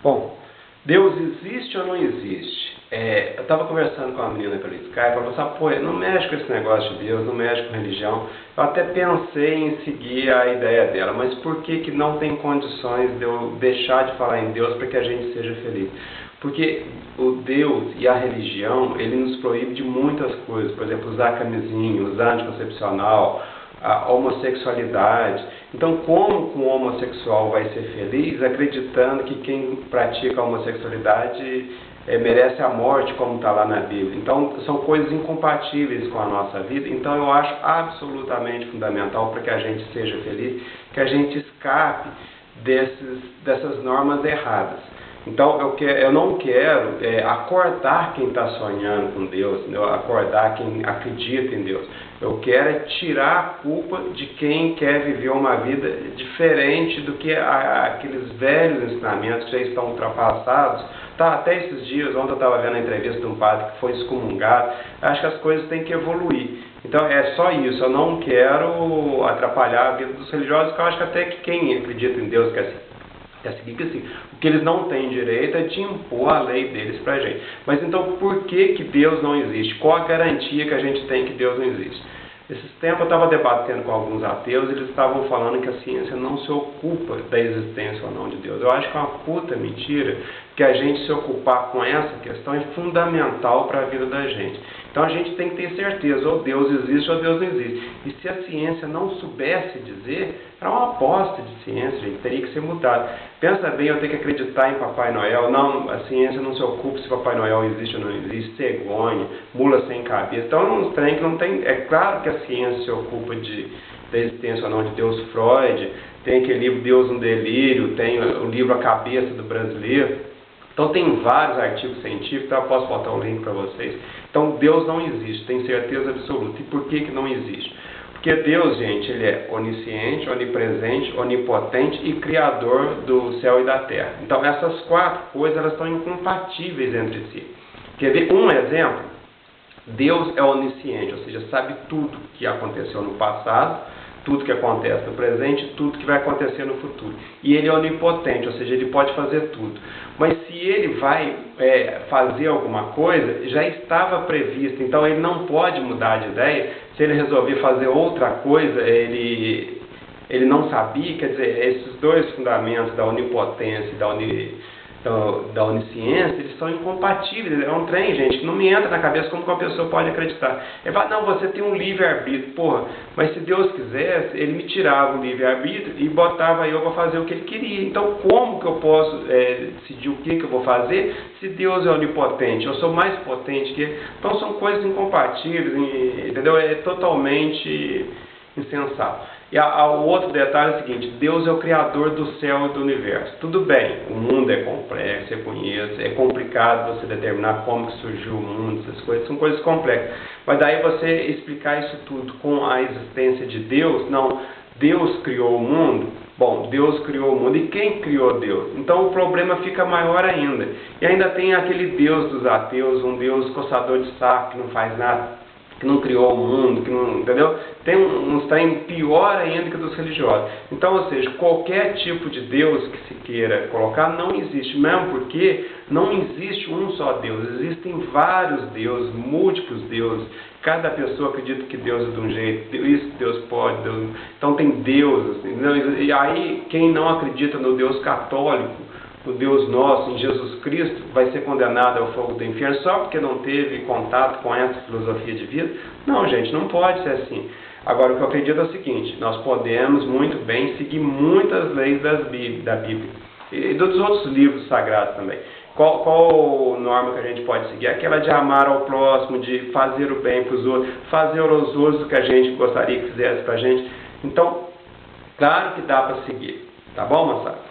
Bom, Deus existe ou não existe? Eu estava conversando com uma menina pelo Skype, ela falou assim, pô, não mexe com esse negócio de Deus, não mexe com religião. Eu até pensei em seguir a ideia dela, mas por que que não tem condições de eu deixar de falar em Deus para que a gente seja feliz? Porque o Deus e a religião, ele nos proíbe de muitas coisas, por exemplo, usar camisinha, usar anticoncepcional, a homossexualidade. Então, como um homossexual vai ser feliz acreditando que quem pratica a homossexualidade merece a morte, como está lá na Bíblia? Então, são coisas incompatíveis com a nossa vida. Então, eu acho absolutamente fundamental para que a gente seja feliz, que a gente escape dessas normas erradas. Então, eu não quero acordar quem está sonhando com Deus, acordar quem acredita em Deus. Eu quero tirar a culpa de quem quer viver uma vida diferente do que aqueles velhos ensinamentos que já estão ultrapassados. Tá, até esses dias, ontem eu estava vendo a entrevista de um padre que foi excomungado. Acho que as coisas têm que evoluir. Então, é só isso. Eu não quero atrapalhar a vida dos religiosos, que eu acho que até que quem acredita em Deus quer seguir que assim, o que eles não têm direito é de impor a lei deles pra gente. Mas então por que Deus não existe? Qual a garantia que a gente tem que Deus não existe? Esses tempos eu estava debatendo com alguns ateus e eles estavam falando que a ciência não se ocupa da existência ou não de Deus. Eu acho que é uma puta mentira, que a gente se ocupar com essa questão é fundamental para a vida da gente. Então a gente tem que ter certeza, ou Deus existe ou Deus não existe. E se a ciência não soubesse dizer, era uma aposta de ciência, gente, teria que ser mudada. Pensa bem, eu tenho que acreditar em Papai Noel. Não, a ciência não se ocupa se Papai Noel existe ou não existe, cegonha, mula sem cabeça. Então é um trem que não tem. É claro que a ciência se ocupa da existência ou não de Deus. Freud, tem aquele livro Deus no Delírio, tem o livro A Cabeça do Brasileiro. Então tem vários artigos científicos, tá? Eu posso botar o link para vocês. Então Deus não existe, tem certeza absoluta. E por que não existe? Porque Deus, gente, ele é onisciente, onipresente, onipotente e criador do céu e da terra. Então essas quatro coisas, elas estão incompatíveis entre si. Quer ver um exemplo? Deus é onisciente, ou seja, sabe tudo que aconteceu no passado, tudo que acontece no presente, tudo que vai acontecer no futuro. E ele é onipotente, ou seja, ele pode fazer tudo. Mas se ele vai fazer alguma coisa, já estava previsto, então ele não pode mudar de ideia. Se ele resolver fazer outra coisa, ele não sabia. Quer dizer, esses dois fundamentos da onipotência e da onisciência, eles são incompatíveis. É um trem, gente, que não me entra na cabeça como que uma pessoa pode acreditar. Ele fala, não, você tem um livre-arbítrio. Porra, mas se Deus quisesse, ele me tirava o livre-arbítrio e botava eu para fazer o que ele queria. Então, como que eu posso decidir o que eu vou fazer se Deus é onipotente? Eu sou mais potente que ele. Então, são coisas incompatíveis, entendeu? É totalmente insensato. E o outro detalhe é o seguinte, Deus é o criador do céu e do universo. Tudo bem, o mundo é complexo, eu conheço, é complicado você determinar como que surgiu o mundo, essas coisas, são coisas complexas. Mas daí você explicar isso tudo com a existência de Deus, não, Deus criou o mundo, bom, Deus criou o mundo, e quem criou Deus? Então o problema fica maior ainda. E ainda tem aquele Deus dos ateus, um Deus coçador de saco, que não faz nada, que não criou o mundo, que não, entendeu? Tem uns trem pior ainda que dos religiosos. Então, ou seja, qualquer tipo de Deus que se queira colocar não existe, mesmo porque não existe um só Deus, existem vários deuses, múltiplos deuses. Cada pessoa acredita que Deus é de um jeito, isso Deus pode, Deus... Então tem deuses, entendeu? E aí quem não acredita no Deus católico, o Deus nosso, em Jesus Cristo, vai ser condenado ao fogo do inferno só porque não teve contato com essa filosofia de vida? Não, gente, não pode ser assim. Agora, o que eu acredito é o seguinte, nós podemos muito bem seguir muitas leis da Bíblia e dos outros livros sagrados também. Qual norma que a gente pode seguir? Aquela de amar ao próximo, de fazer o bem para os outros, fazer aos outros o que a gente gostaria que fizesse para a gente. Então, claro que dá para seguir. Tá bom, moçada?